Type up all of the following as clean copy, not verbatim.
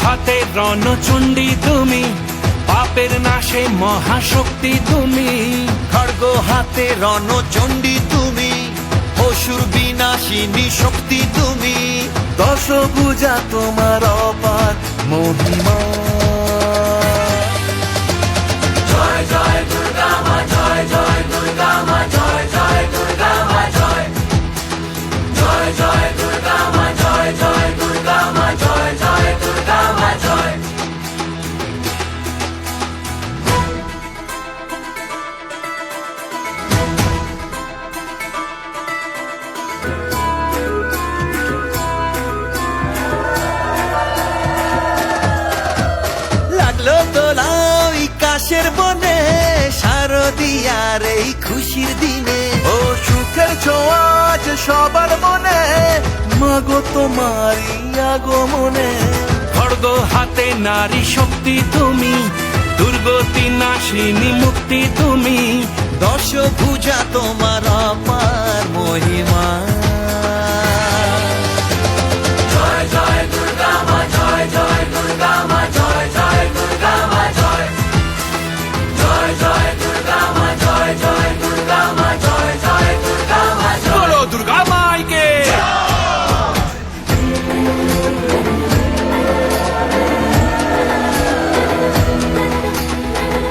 হাতে রণচণ্ডী তুমি, পাপের নাশে মহাশক্তি তুমি। খড়গ হাতে রণচণ্ডী তুমি, অসুর বিনাশিনী শক্তি তুমি। দশভুজা তোমার অপার মহিমা। জয় জয় দুর্গা মা, জয় জয় দুর্গা মা, জয় জয় দুর্গা মা, জয় জয় জয় দুর্গা মা, জয় জয় দুর্গা মা, জয় জয় দুর্গা মা, জয়। লাগলো দোলা ওই কাশের বনে, শারদিয়ার এই খুশির দিনে। ও সুখের ছোঁয়া যে সবার মনে, মাগো তোমারই আগমনে। খড়গ হাতে নারী শক্তি তুমি, দুর্গতি নাশিনী মুক্তি তুমি। দশভুজা তোমার অপার মহিমা। জয় জয় দুর্গা মা, জয় জয় দুর্গা মা, জয় জয় দুর্গা মা, জয় জয় জয় দুর্গা মা, জয় জয় দুর্গা মা, জয় জয় দুর্গা মা, জয়। বলো দুর্গা মাইকে।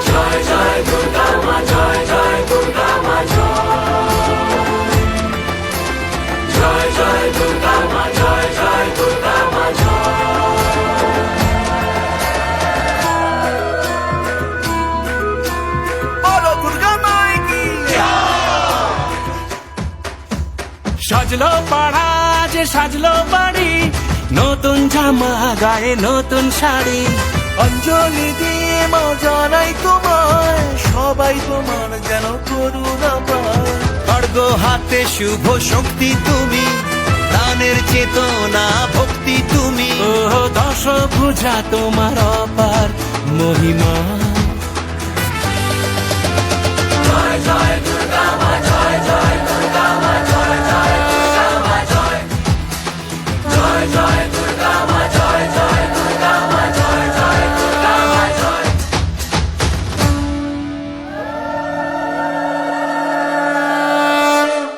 জয় জয় দুর্গা মা, জয় জয় দুর্গা মা, জয় জয় দুর্গা মা, জয় জয় দুর্গা মা, বলো দুর্গা মাইকি। সাজলো পাড়া যে সাজলো বাড়ি, নতুন জামা গায়ে নতুন শাড়ি। অঞ্জলি দিয়ে মা জানাই তোমায়, সবাই তোমার যেন করুণা পায়। খড়গ হাতে শুভ শক্তি তুমি, প্রাণের চেতনা ভক্তি তুমি। ও দশভুজা তোমার অপার মহিমা। জয় জয়